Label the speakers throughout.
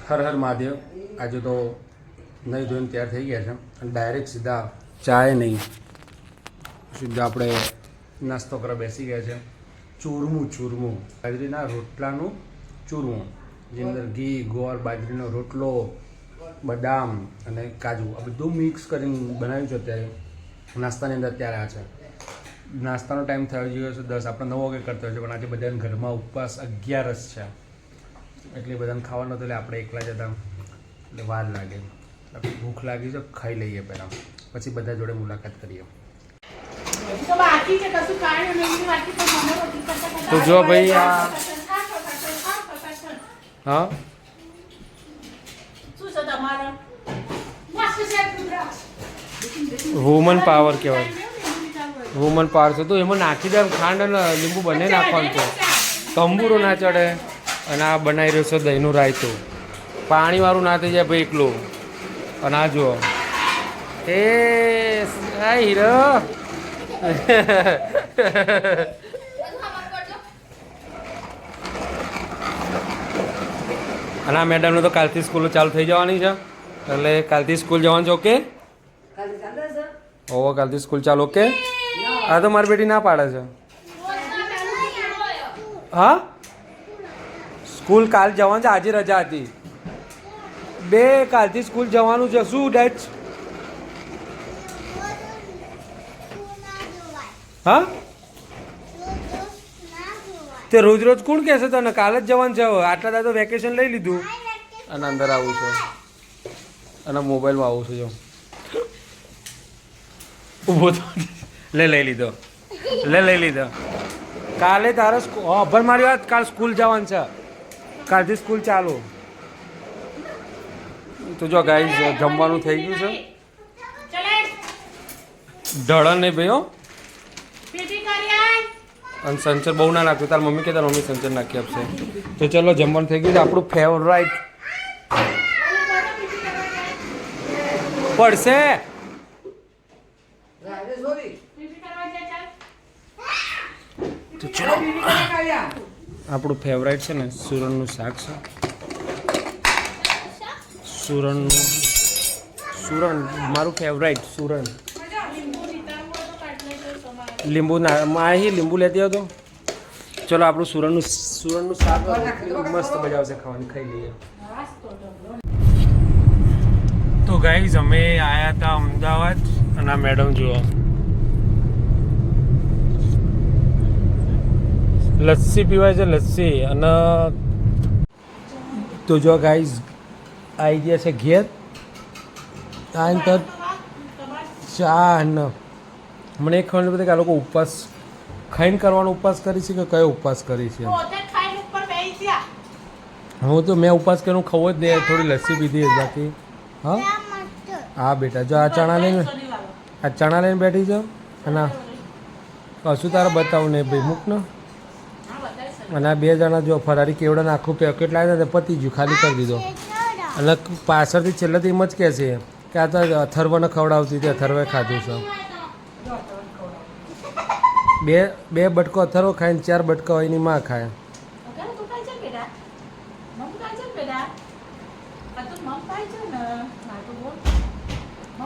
Speaker 1: હર હર મહાદેવ. આજે તો નહીં ધોઈને તૈયાર થઈ ગયા છે અને ડાયરેક્ટ સીધા ચાય નહીં સીધા આપણે નાસ્તો કરવા બેસી ગયા છે. ચૂરમું બાજરીના રોટલાનું ચૂરમું, જેની અંદર ઘી, ગોળ, બાજરીનો રોટલો, બદામ અને કાજુ આ બધું મિક્સ કરીને બનાવ્યું છે. અત્યારે નાસ્તાની અંદર અત્યારે આ છે. નાસ્તાનો ટાઈમ થયો ગયો છે 10, આપણે 9 વાગે કરતા હોય છે, પણ આજે બધાને ઘરમાં ઉપવાસ 11 છે એટલે બધાને ખાવાનું હતું. એટલે આપણે એકલા જ હતા એટલે વાર લાગે. ભૂખ લાગી છે, ખાઈ લઈએ પહેલાં, પછી બધા જોડે મુલાકાત કરીએ. તો જો ભાઈ આ હા વુમન પાવર કહેવાય. વુમન પાવર છે તો એમાં નાખી દે ખાંડ અને લીંબુ બંને નાખવાનું છે. તંબુરો ના ચડે. અને આ બનાવી રહ્યો છે દહીંનું રાયતું. પાણીવાળું ના થઈ જાય ભાઈ એકલું. અને આ જુઓ એ હીરો અને આ મેડમનું તો કાલથી સ્કૂલ ચાલુ થઈ જવાની છે એટલે કાલથી સ્કૂલ જવાનું છે. ઓકે ઓહો કાલથી સ્કૂલ ચાલુ. ઓકે આ તો મારી બેટી ના પાડે છે. હા સ્કૂલ કાલ જવાનું છે, આજે રજા હતી. કાલથી સ્કૂલ જવાનું છે. શું ડેટ? હા તે રોજ રોજ કોણ કહેશે તને? કાલ જ જવાનું છે. આટલા દાદા તો વેકેશન લઈ લીધું અને અંદર આવું છે અને મોબાઈલમાં આવું છે. જો ઊભો તો લઈ લીધો. કાલે તારે અભર મારી વાત, કાલ સ્કૂલ જવાનું છે. કાલથી સ્કૂલ ચાલુ. તો જો ગાઈઝ જમવાનું થઈ ગયું છે. ઢળણ નહીં ભાઈ હો. અને સંચર બહુ ના નાખ્યું. તાર મમ્મી કે તાર મમ્મી સંચર નાખી આપશે. તો ચલો જમવાનું થઈ ગયું છે. આપણું ફેવરાઇટ પડશે. તો ચલો આપણું ફેવરાઇટ છે ને સુરણનું શાક છે. સુરણ મારું ફેવરાઇટ સુરણ. લીંબુ ના માહી લીંબુ લેતી હતો. ચલો આપણું સુરણનું શાક મસ્ત મજા આવશે ખાવાની. ખાઈ લઈએ. તો ગાઈઝ અમે આવ્યા હતા અમદાવાદ અને આ મેડમ જુઓ લસ્સી પીવાય છે. લસ્સી અને તો જો ગાઈઝ આવી ગયા છે ઘેર. આને તો ચા અને મને એક ખબર નથી કે આ લોકો ઉપવાસ ખાઈને કરવાનો ઉપવાસ કરી છે કે કયો ઉપવાસ કરી છે. હું તો મેં ઉપવાસ કર્યો ખવો જ નહીં. થોડી લસ્સી પીધી બાકી. હા હા બેટા જો આ ચણા લઈને બેઠી છે. અને કશું તારે બતાવું નહીં ભાઈ, મૂક ને. અને આ 2 જણા જો ફરારી કેવડાને આખું પેકેટ લાવ્યા હતા, પતી ગયું, ખાલી કરી દીધો. અને પાછળથી છેલ્લેથી એમ જ કહે છે કે આ તો અથર્વને ખવડાવતી હતી, અથર્વે ખાધું છે. બે બટકો અથર્વ ખાઈને 4 બટકા એની માં ખાય.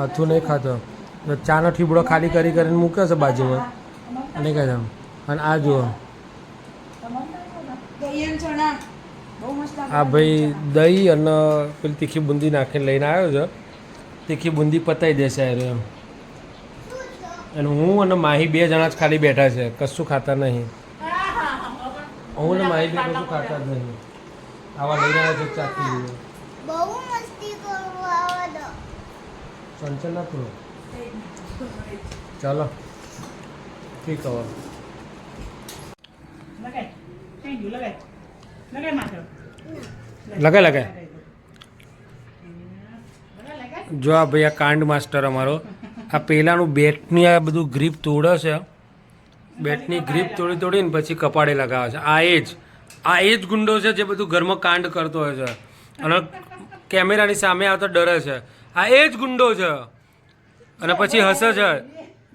Speaker 1: હથું નહીં ખાતો. ચાનો ઠીબડો ખાલી કરીને મૂક્યો છે બાજુમાં અને કહે છે. અને આ જુઓ આ ભાઈ દહીં અને પેલી તીખી બુંદી નાખીને લઈને આવ્યો છે. તીખી બુંદી પતાવી દેશે એમ. અને હું અને માહી 2 જણા જ ખાલી બેઠા છે, કશું ખાતા નહીં. હું ને માહી બે કશું ખાતા જ નહીં. આવા લઈને આવ્યા છે ચાખી લીધું. ચંચલ ના પૂરો. ચાલો ઠીક હવે લગાય. જો આ ભાઈ આ કાંડ માસ્ટર અમારો આ પહેલાંનું બેટની આ બધું ગ્રીપ તોડે છે. બેટની ગ્રીપ તોડીને પછી કપાળે લગાવે છે. આ એ જ ગુંડો છે જે બધું ઘરમાં કાંડ કરતો હોય છે અને કેમેરાની સામે આવતો ડરે છે. આ એ જ ગુંડો છે અને પછી હસે છે.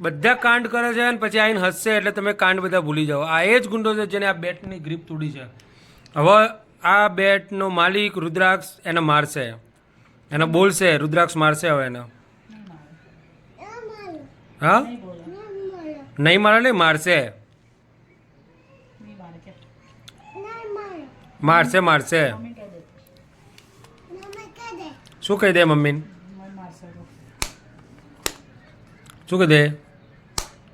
Speaker 1: બધા કાંડ કરે છે અને પછી આવીને હસશે એટલે તમે કાંડ બધા ભૂલી જાઓ. આ એ જ ગુંડો છે જેને આ બેટની ગ્રીપ તોડી છે. હવે આ બેટનો માલિક રુદ્રાક્ષ એને મારશે, એને બોલશે, રુદ્રાક્ષ મારશે હવે એને. હા નહીં મારે નહીં, મારશે મારશે મારશે. શું કહી દે મમ્મીને? શું કહી દે?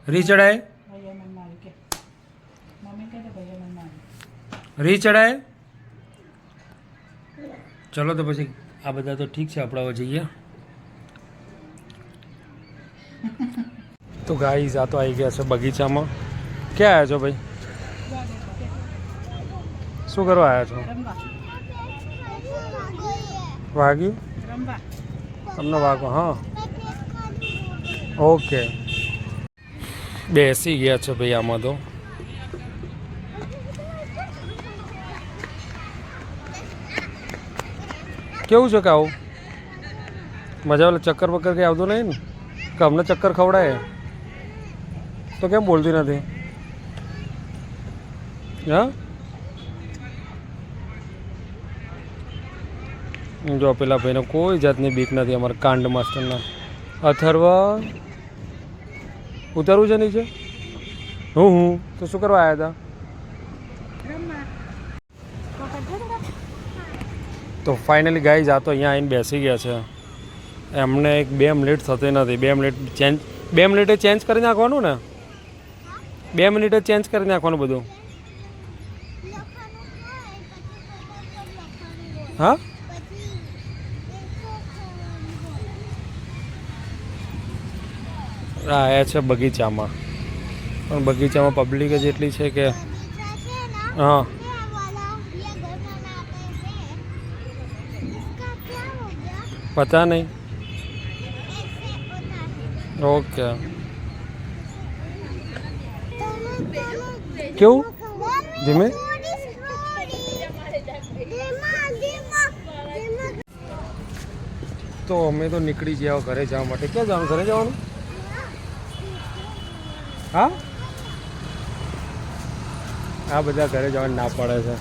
Speaker 1: રી ચડાય, રી ચડાય. ચલો તો પછી આ બધા તો ઠીક છે, આપણે હવે જઈએ. તો ગાઈઝ આ તો આવી ગયા છે બગીચામાં. ક્યાં આવ્યા છો ભાઈ? શું કરવા આવ્યા છો? વાગ્યું તમને? વાગો. હા ઓકે. બેસી ગયા છે ભાઈ આમાં તો. કેવું છે કે આવું મજા વાળા ચક્કર બક્કર કંઈ આવતું નહીં ને? કે અમને ચક્કર ખવડાય તો કેમ બોલતી નથી? હા જો પેલા ભાઈને કોઈ જાતની બીક નથી, અમારા કાંડ માસ્ટરના. અથર્વ ઉતરવું છે નીચે? હું તો શું કરવા આવ્યા હતા? તો ફાઇનલી ગાઈઝ આ તો અહીંયા આવીને બેસી ગયા છે. એમને એક 2 મિનિટ થતી નથી. 2 મિનિટે ચેન્જ કરી નાખવાનું ને? 2 મિનિટે ચેન્જ કરી નાખવાનું બધું. હા આવ્યા છે બગીચામાં, પણ બગીચામાં પબ્લિક જ એટલી છે કે હા પતા નહીં. ઓકે કેવું ધીમે? તો અમે તો નીકળી ગયા ઘરે જવા માટે. ક્યાં જવાનું? ઘરે જવાનું? હા આ બધા ઘરે જવાનું ના પડે છે.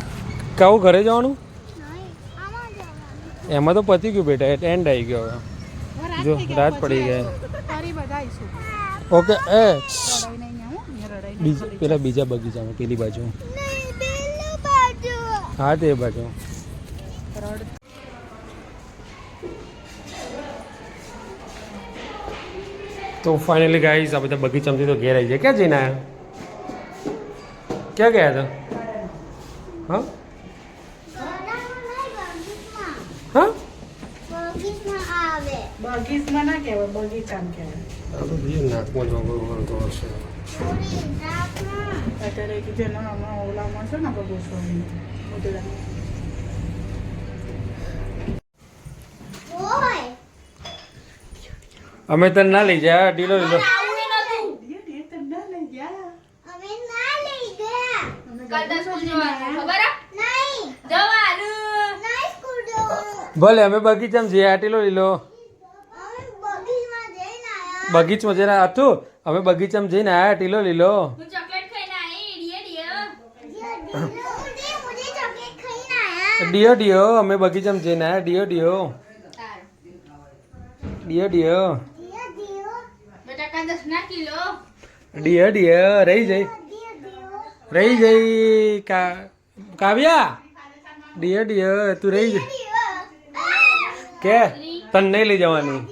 Speaker 1: કહું ઘરે જવાનું? એમાં તો પતી ગયું બેટા, એન્ડ આવી ગયો હવે. જો રાત પડી ગઈ. ઓકે એ પેલા બીજા બગીચામાં પેલી બાજુ. હા તે બાજુ. તો ફાઇનલી ગાઈઝ આ બધા બગીચામાંથી તો ઘેર આવી જાય. ક્યાં જઈને આવ્યા? ક્યાં ગયા હતા? હા હા
Speaker 2: બગીચામાં ના કહેવાય, બગીચામાં કહેવાય.
Speaker 1: નાકમાં જોગો હશે
Speaker 2: અત્યારે જેના ઓલામાં છે ને બગીચો
Speaker 1: અમે તને ના લઈ જાય. ઢીલો લીધો ભલે અમે બગીચામાં જઈએ. આ ટીલો લીલો બગીચામાં જઈને હતું. અમે બગીચામાં જઈને આયા. ટીલો લીલો ડિયો ડિયો. અમે બગીચામાં જઈને આયા. ડિયો ડિયો ડિયો ડિયો ડિયો ડિયો. રહી જઈ રહી જઈ કાવ્યા. ડિયો ડિયો તું રહી જઈ. કે તને નહીં લઈ જવાની?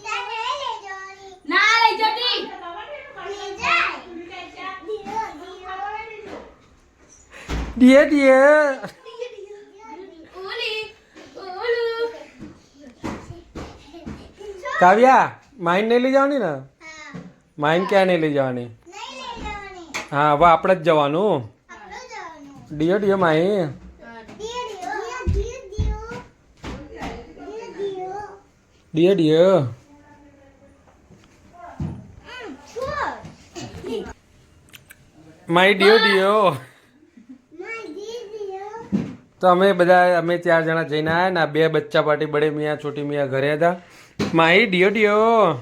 Speaker 1: ડિયો ડિયો કાવ્યા માઇન નહીં લઈ જવાની ને? માઇન ક્યાં નહીં લઈ જવાની? હા હવે આપણે જ જવાનું. ડિયો ડિયો માઈ. ડિયો ડિયો માઈ. ડિયો ડિયો. તો અમે 4 જણા જઈને આવ્યા ને. 2 બચ્ચા પાર્ટી બડે મિયા છોટી મિયા ઘરે હતા. માઈ ડિયો ડિયો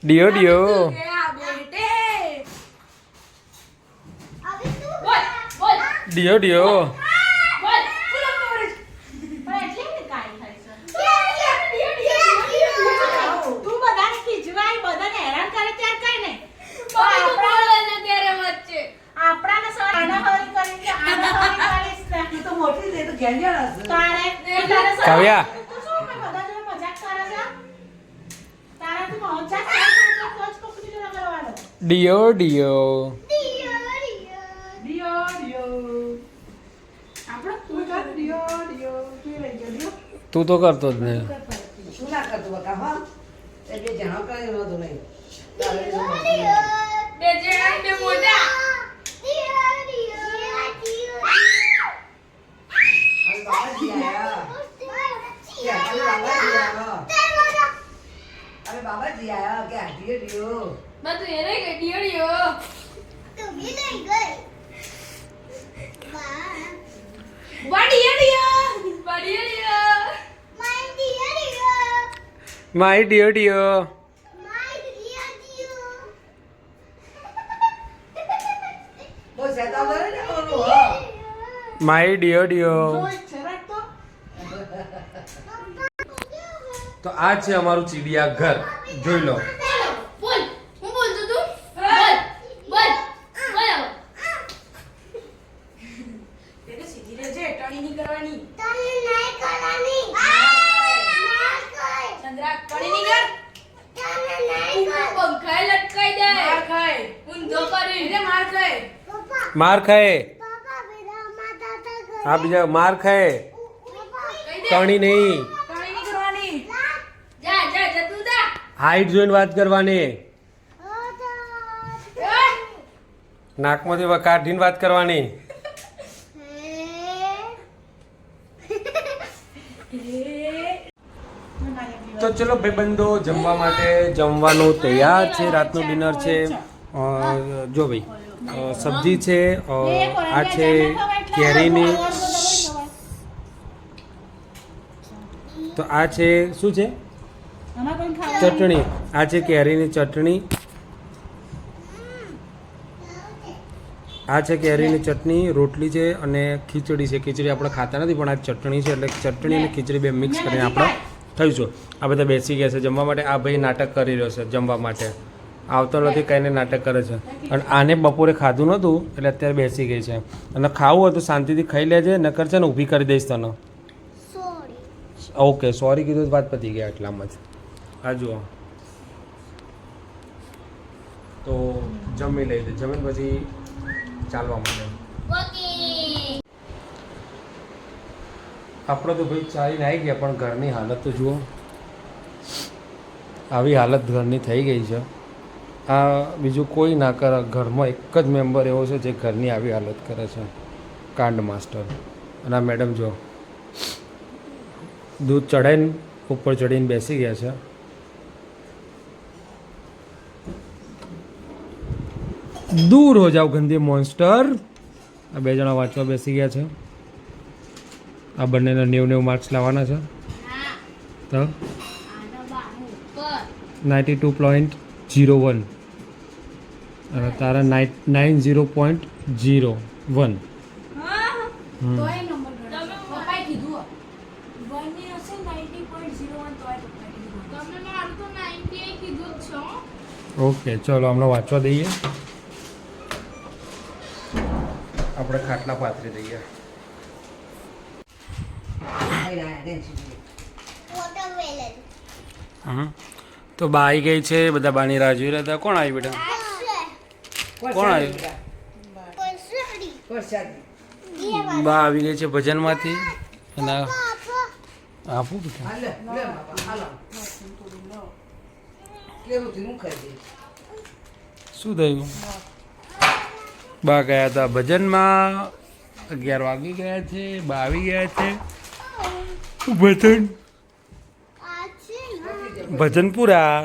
Speaker 1: ડિયો ડિયો. ડિયો ડિયો
Speaker 2: તું બધાને ખીજવાય, બધાને હેરાન કરે ત્યારે કઈ નહીં. આપણાને સવારે આનાહરી કરીને આનાહરી કરીશ ને.
Speaker 3: ઈ તો મોટી છે, એ તો ગેંડિયા હશે.
Speaker 2: તારે
Speaker 1: કાવ્યા.
Speaker 2: તું શું બધા જોડે મજાક કરે છે? તારાથી મજાક કરે તો જ પકડી જોડે કરવાનો.
Speaker 1: ડિયો ડિયો
Speaker 2: ડિયો ડિયો. આપણે તું કર ડિયો ડિયો. તું રહી ગયો ડિયો.
Speaker 1: તું તો કરતો જ નહીં.
Speaker 3: શું ના કરતો બકા, હા? એ બે જણા કરે નહોતું નહીં. અરે બાબાજી આયા. કે અરે બાબાજી આયા. અરે બાબાજી આયા કે ડિયો ડિયો.
Speaker 1: માય ડિયો ડિયો
Speaker 3: બહુ શેતાન કરે ને ઓલું, હા.
Speaker 1: માય ડિયો ડિયો.
Speaker 2: જોઈ છે રાખ તો.
Speaker 1: તો આ છે અમારું ચીડિયા ઘર, જોઈ લો.
Speaker 2: તેને સીધી રહેજે, ટણી નહીં કરવાની. ચંદ્રા ટણી નહીં કર. માર ખાય. એને માર ખાય.
Speaker 1: માર ખાય. આ બીજા માર ખાય. ટણી નહીં,
Speaker 2: ટણી નહીં કરવાની.
Speaker 1: હાઈટ જોઈને વાત કરવાની, નાકમાંથી કાઢીને વાત કરવાની. તો ચલો ભાઈબંધો, જમવા માટે જમવાનું તૈયાર છે. રાતનું ડિનર છે. જો ભાઈ, સબ્જી છે, આ છે કેરીની, તો આ છે શું છે
Speaker 2: આમાં કોઈ ખાવાનું
Speaker 1: ચટણી, આ છે કેરીની ચટણી, આ છે કેરીની ચટણી, રોટલી છે અને ખીચડી છે. ખીચડી આપણે ખાતા નથી પણ આ ચટણી છે, એટલે ચટણી અને ખીચડી બે મિક્સ કરીને આપણે થઈશું. આ બધા બેસી ગયા છે જમવા માટે. આ ભાઈ નાટક કરી રહ્યો છે જમવા માટે, આવતો નથી, કઈને નાટક કરે છે. અને આને બપોરે ખાધું નહોતું એટલે અત્યારે બેસી ગઈ છે. અને ખાવું હોય તો શાંતિથી ખાઈ લેજે, નકર છે ને ઊભી કરી દઈશ તને. ઓકે, સોરી કીધું તો વાત પતી ગયા એટલામાં જ. આ જુઓ, તો જમી લઈ દે, જમીન પછી ચાલવા માંડે. આપણે તો ભાઈ ચાલીને આવી ગયા, પણ ઘરની હાલત તો જુઓ, આવી હાલત ઘરની થઈ ગઈ છે. આ બીજું કોઈ ના કરે, ઘરમાં એક જ મેમ્બર એવો છે જે ઘરની આવી હાલત કરે છે, કાંડ માસ્ટર. અને આ મેડમ જો દૂધ ચડાવીને ઉપર ચડીને બેસી ગયા છે. દૂર હો જાઓ ગંદી મોન્સ્ટર. આ બે જણા વાંચવા બેસી ગયા છે. આ બંનેના 90 માર્ક્સ લાવવાના છે. તો 92.01 અને તારા 90.01. ઓકે, ચલો હમણાં વાંચવા દઈએ. આપણે ખાટલા પાથરી દઈએ. તો બા આવી ગઈ છે, બધા બાની રાહ જોઈ રહ્યા હતા. કોણ આવ્યું બેટા? કોણ આવ્યું? બા આવી ગઈ છે ભજનમાંથી. અને આપું બેટા, શું થયું? બા ગયા હતા ભજનમાં, 11 વાગી ગયા છે, બા આવી ગયા છે. ભજન પૂરા.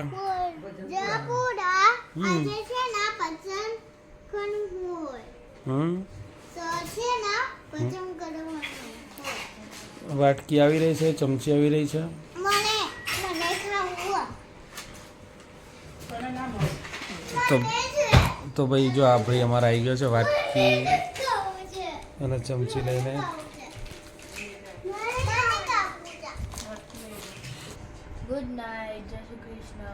Speaker 1: વાટકી આવી રહી છે, ચમચી આવી રહી છે. તો ભાઈ જો આ ભાઈ અમારા આવી ગયો છે. વાટકી અને ચમચી લઈને
Speaker 2: ગુડ નાઇટ, જય શ્રી કૃષ્ણ.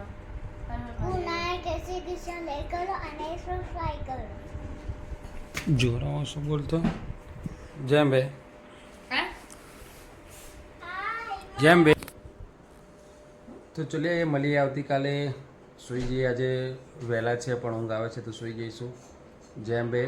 Speaker 1: જોરામાં શું બોલતો જેમ બે જેમ બે તો ચલીએ મળીએ આવતીકાલે. સુઈ જઈએ. આજે વહેલા છે પણ ઊંઘ આવે છે તો સુઈ જઈશું. જેમ બે.